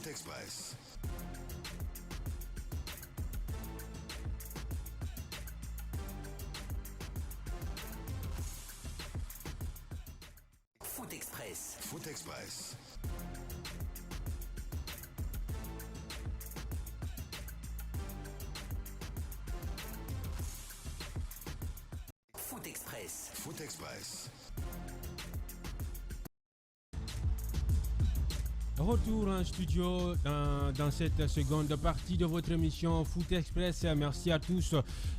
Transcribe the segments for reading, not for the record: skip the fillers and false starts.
Foot Express. Foot Express. Foot Express. Foot Express. Foot Express. Retour en studio dans cette seconde partie de votre émission Foot Express. Merci à tous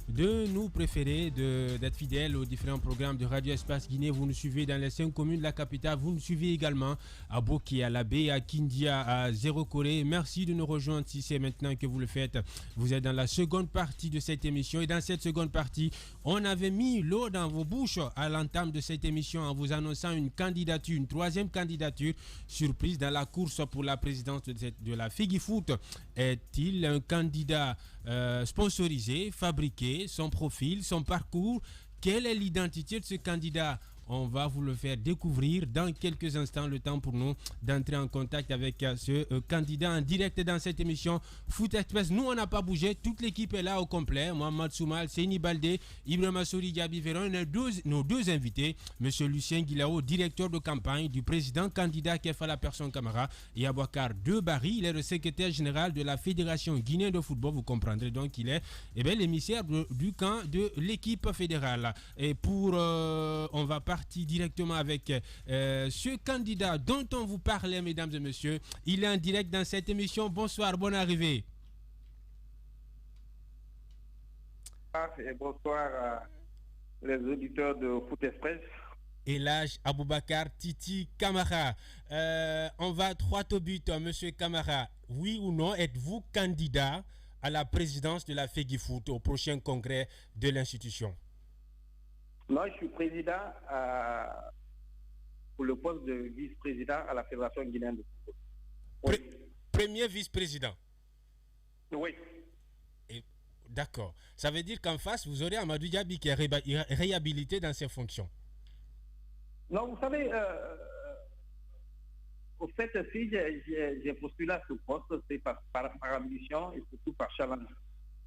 de nous préférer, d'être fidèles aux différents programmes de Radio Espace Guinée. Vous nous suivez dans les 5 communes de la capitale. Vous nous suivez également à Boké, à Labé, à Kindia, à Zéro Corée. Merci de nous rejoindre si c'est maintenant que vous le faites. Vous êtes dans la seconde partie de cette émission. Et dans cette seconde partie, on avait mis l'eau dans vos bouches à l'entame de cette émission en vous annonçant une candidature, une troisième candidature surprise dans la course pour la présidence de la FEGIFOOT. Est-il un candidat sponsorisé, fabriqué, son profil, son parcours? Quelle est l'identité de ce candidat? On va vous le faire découvrir dans quelques instants. Le temps pour nous d'entrer en contact avec ce candidat en direct dans cette émission Foot Express. Nous, on n'a pas bougé. Toute l'équipe est là au complet. Mohamed Soumal, Seyni Baldé, Ibrahima Souri, Gabi Véron. Nos deux invités, M. Lucien Guilao, directeur de campagne du président candidat Kefala Person Camara, et Abouakar Debari. Il est le secrétaire général de la Fédération guinéenne de football. Vous comprendrez donc qu'il est l'émissaire du camp de l'équipe fédérale. Et on va partir directement avec ce candidat dont on vous parlait, mesdames et messieurs. Il est en direct dans cette émission. Bonsoir, bonne arrivée. Et bonsoir à les auditeurs de Foot Express. Elhaj Aboubakar Titi Camara. On va droit au but, monsieur Camara. Oui ou non, êtes-vous candidat à la présidence de la FEGIFOOT au prochain congrès de l'institution? Moi, je suis président pour le poste de vice-président à la Fédération guinéenne de football. Oui. Premier vice-président? Oui. D'accord. Ça veut dire qu'en face, vous aurez Amadou Diaby qui est réhabilité dans ses fonctions. Non, vous savez, au fait, si j'ai postulé à ce poste, c'est par ambition et surtout par challenge.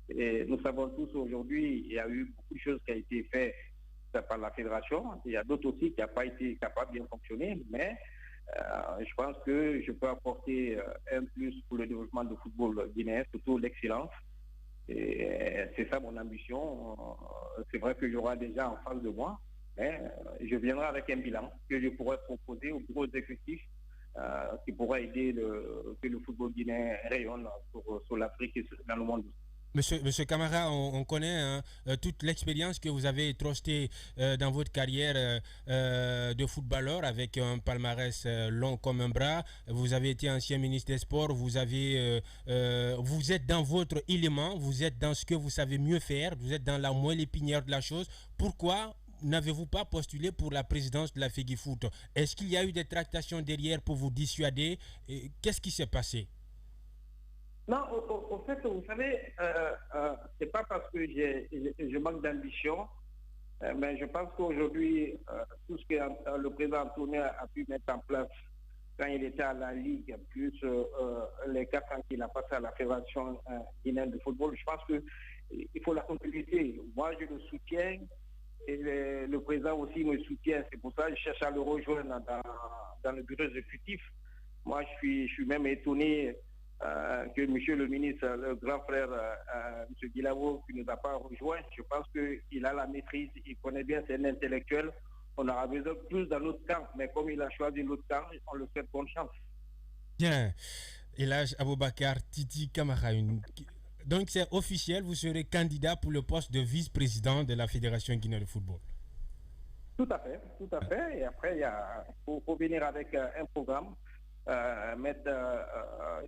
Et nous savons tous aujourd'hui, il y a eu beaucoup de choses qui ont été faites par la fédération. Il y a d'autres aussi qui n'ont pas été capables de bien fonctionner, mais je pense que je peux apporter un plus pour le développement du football guinéen, surtout l'excellence. Et c'est ça mon ambition. C'est vrai que j'aurai déjà en face de moi, mais je viendrai avec un bilan que je pourrais proposer au bureau exécutif qui pourra aider que le football guinéen rayonne sur l'Afrique et dans le monde. Monsieur Camara, on connaît toute l'expérience que vous avez trostée dans votre carrière de footballeur avec un palmarès long comme un bras. Vous avez été ancien ministre des Sports, vous êtes dans votre élément, vous êtes dans ce que vous savez mieux faire, vous êtes dans la moelle épinière de la chose. Pourquoi n'avez-vous pas postulé pour la présidence de la FEGIFOOT? Est-ce qu'il y a eu des tractations derrière pour vous dissuader? Qu'est-ce qui s'est passé? Non, au fait, vous savez, c'est pas parce que je manque d'ambition, mais je pense qu'aujourd'hui, tout ce que le président Antoine a pu mettre en place quand il était à la Ligue, plus les 4 ans qu'il a passé à la Fédération guinéenne de football, je pense qu'il faut la continuité. Moi, je le soutiens et le président aussi me soutient. C'est pour ça que je cherche à le rejoindre dans le bureau exécutif. Moi, je suis même étonné que monsieur le ministre, le grand frère, monsieur Guilao, qui ne nous a pas rejoint. Je pense qu'il a la maîtrise, il connaît bien, c'est un intellectuel. On aura besoin plus dans notre camp, mais comme il a choisi l'autre camp, on le souhaite bonne chance. Bien. Elhaj Aboubakar Titi Camara. Donc c'est officiel, vous serez candidat pour le poste de vice-président de la Fédération guinéenne de football. Tout à fait. Et après, il faut venir avec un programme. Mettre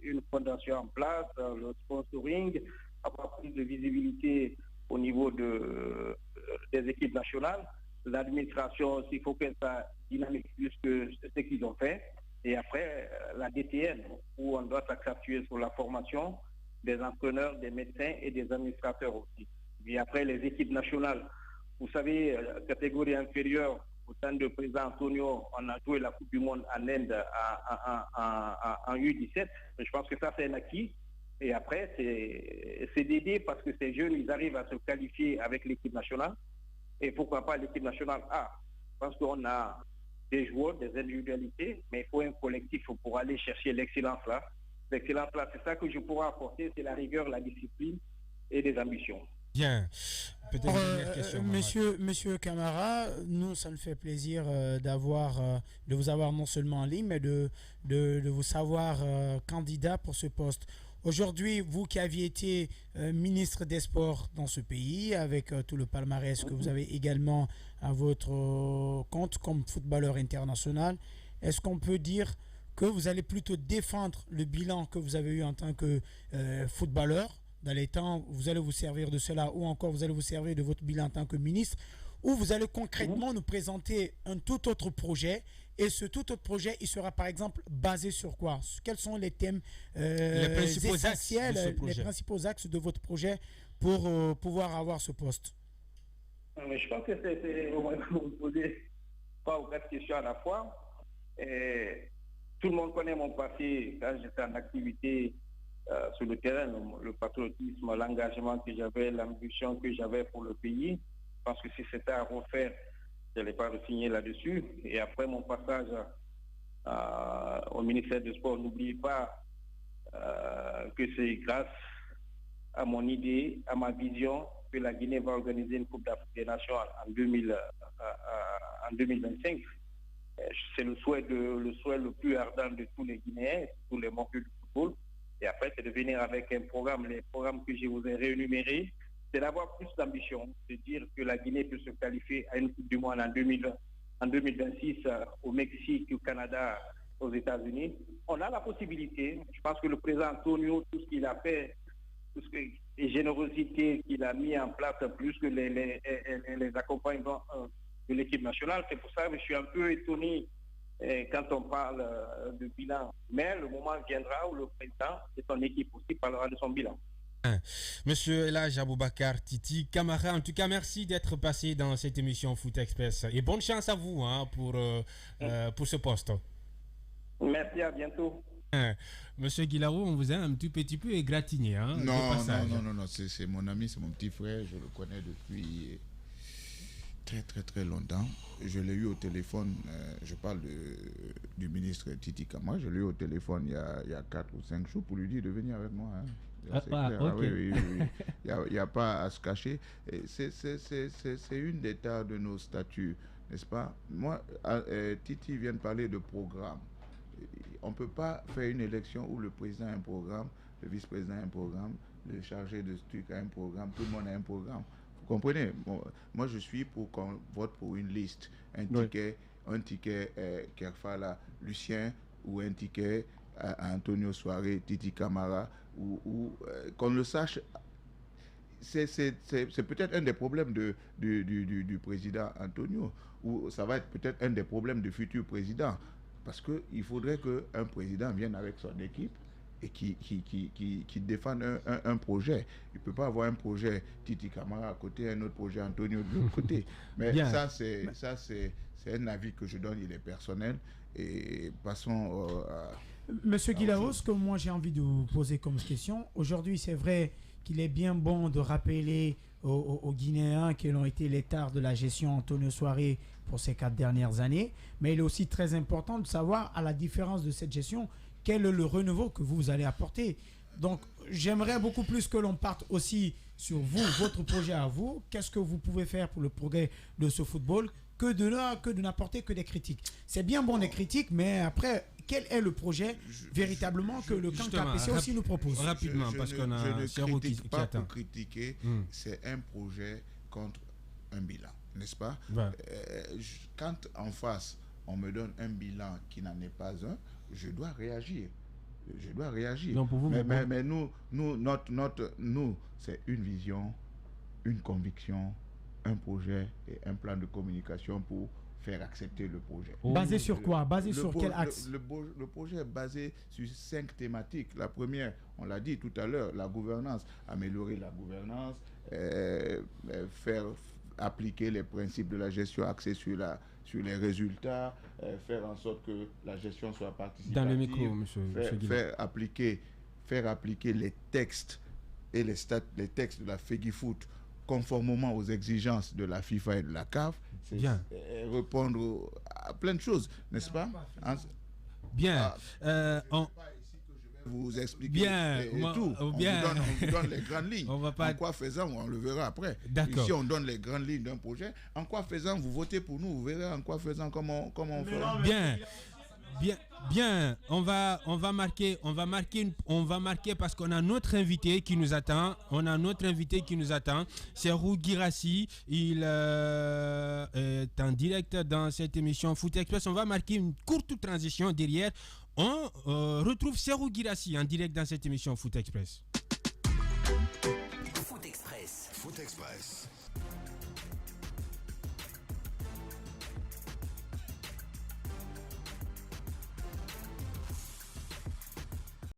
une fondation en place, le sponsoring, avoir plus de visibilité au niveau des équipes nationales. L'administration, s'il faut qu'elle soit dynamique plus que ce qu'ils ont fait. Et après, la DTN, où on doit s'accentuer sur la formation des entraîneurs, des médecins et des administrateurs aussi. Et après, les équipes nationales, vous savez, catégorie inférieure, au temps de président Antonio, on a joué la Coupe du Monde en Inde en U17. Je pense que ça, c'est un acquis. Et après, c'est d'aider parce que ces jeunes, ils arrivent à se qualifier avec l'équipe nationale. Et pourquoi pas l'équipe nationale A? Parce qu'on a des joueurs, des individualités, mais il faut un collectif pour aller chercher l'excellence là. L'excellence là, c'est ça que je pourrais apporter, c'est la rigueur, la discipline et des ambitions. Bien. Peut-être une dernière question, Monsieur Camara, nous, ça nous fait plaisir de vous avoir non seulement en ligne, mais de vous savoir candidat pour ce poste. Aujourd'hui, vous qui aviez été ministre des Sports dans ce pays, avec tout le palmarès que vous avez également à votre compte comme footballeur international, est-ce qu'on peut dire que vous allez plutôt défendre le bilan que vous avez eu en tant que footballeur dans les temps, vous allez vous servir de cela, ou encore vous allez vous servir de votre bilan en tant que ministre, ou vous allez concrètement nous présenter un tout autre projet, et ce tout autre projet, il sera par exemple basé sur quoi? Quels sont les thèmes essentiels, les principaux axes de votre projet pour pouvoir avoir ce poste? Mais je pense que vous ne posez pas ou quatre questions à la fois. Tout le monde connaît mon passé quand j'étais en activité sur le terrain, le patriotisme, l'engagement que j'avais, l'ambition que j'avais pour le pays. Parce que si c'était à refaire, je n'allais pas re-signer là-dessus. Et après mon passage au ministère des Sports, n'oubliez pas que c'est grâce à mon idée, à ma vision, que la Guinée va organiser une Coupe d'Afrique des Nations en 2025. C'est le souhait le plus ardent de tous les Guinéens, tous les membres du football. Et après, c'est de venir avec un programme, les programmes que je vous ai réénumérés, c'est d'avoir plus d'ambition, de dire que la Guinée peut se qualifier à une Coupe du Monde en 2026 au Mexique, au Canada, aux États-Unis. On a la possibilité. Je pense que le président Antonio, tout ce qu'il a fait, tout ce que les générosités qu'il a mis en place, plus que les accompagnements de l'équipe nationale, c'est pour ça que je suis un peu étonné quand on parle de bilan. Mais le moment viendra où le président et son équipe aussi parlera de son bilan. Monsieur Elhadj Aboubakar Titi Camara, en tout cas, merci d'être passé dans cette émission Foot Express. Et bonne chance à vous pour ce poste. Merci, à bientôt. Monsieur Guilaro, on vous a un tout petit peu égratigné. Non, c'est mon ami, c'est mon petit frère, je le connais depuis très très très longtemps. Je l'ai eu au téléphone, je parle du ministre Titi Camara, je l'ai eu au téléphone il y a 4 ou 5 jours pour lui dire de venir avec moi. Okay. Il n'y a pas à se cacher. C'est une des tares de nos statuts, n'est-ce pas? Moi, Titi vient de parler de programme. On ne peut pas faire une élection où le président a un programme, le vice-président a un programme, le chargé de truc a un programme, tout le monde a un programme. Vous comprenez? Moi, je suis pour qu'on vote pour une liste. Un ticket Kerfala Lucien, ou un ticket à Antonio Soare, Titi Camara, ou qu'on le sache. C'est peut-être un des problèmes du président Antonio, ou ça va être peut-être un des problèmes du futur président. Parce qu'il faudrait qu'un président vienne avec son équipe et qui défende un projet. Il ne peut pas avoir un projet Titi Camara à côté, un autre projet Antonio de l'autre côté. Mais ça, c'est un avis que je donne, il est personnel. Et passons à... Monsieur Guilaro, ce que moi j'ai envie de vous poser comme question, aujourd'hui c'est vrai qu'il est bien bon de rappeler aux Guinéens quels ont été les tares de la gestion Antonio Soare pour ces 4 dernières années, mais il est aussi très important de savoir, à la différence de cette gestion, quel est le renouveau que vous allez apporter. Donc j'aimerais beaucoup plus que l'on parte aussi sur vous, votre projet à vous, qu'est-ce que vous pouvez faire pour le progrès de ce football, que de n'apporter que des critiques. C'est bien bon des critiques, mais après, quel est le projet véritablement que le camp KPC aussi nous propose? Rapidement, parce qu'on a Serro qui attend. Pour critiquer, c'est un projet contre un bilan, n'est-ce pas? Quand en face, on me donne un bilan qui n'en est pas un, je dois réagir. Non, pour vous, mais nous, c'est une vision, une conviction, un projet et un plan de communication pour faire accepter le projet. Basé sur quoi? Basé sur quel axe? Le projet est basé sur 5 thématiques. La première, on l'a dit tout à l'heure, la gouvernance. Améliorer la gouvernance, appliquer les principes de la gestion axés sur les résultats, faire en sorte que la gestion soit participative. Dans le micro, monsieur Faire appliquer les textes et les textes de la FEGIFOOT conformément aux exigences de la FIFA et de la CAF. C'est bien. Répondre à plein de choses, n'est-ce pas? Bien. Vous expliquer bien, tout. bien. On vous donne les grandes lignes. On va pas... En quoi faisant, on le verra après. D'accord. Ici, on donne les grandes lignes d'un projet. En quoi faisant, vous votez pour nous. Vous verrez en quoi faisant comment on fait. Bien. On va marquer parce qu'on a notre invité qui nous attend. C'est Roux Guirassi. Il est en direct dans cette émission Foot Express. On va marquer une courte transition derrière. On retrouve Serhou Guirassi en direct dans cette émission Foot Express. Foot Express.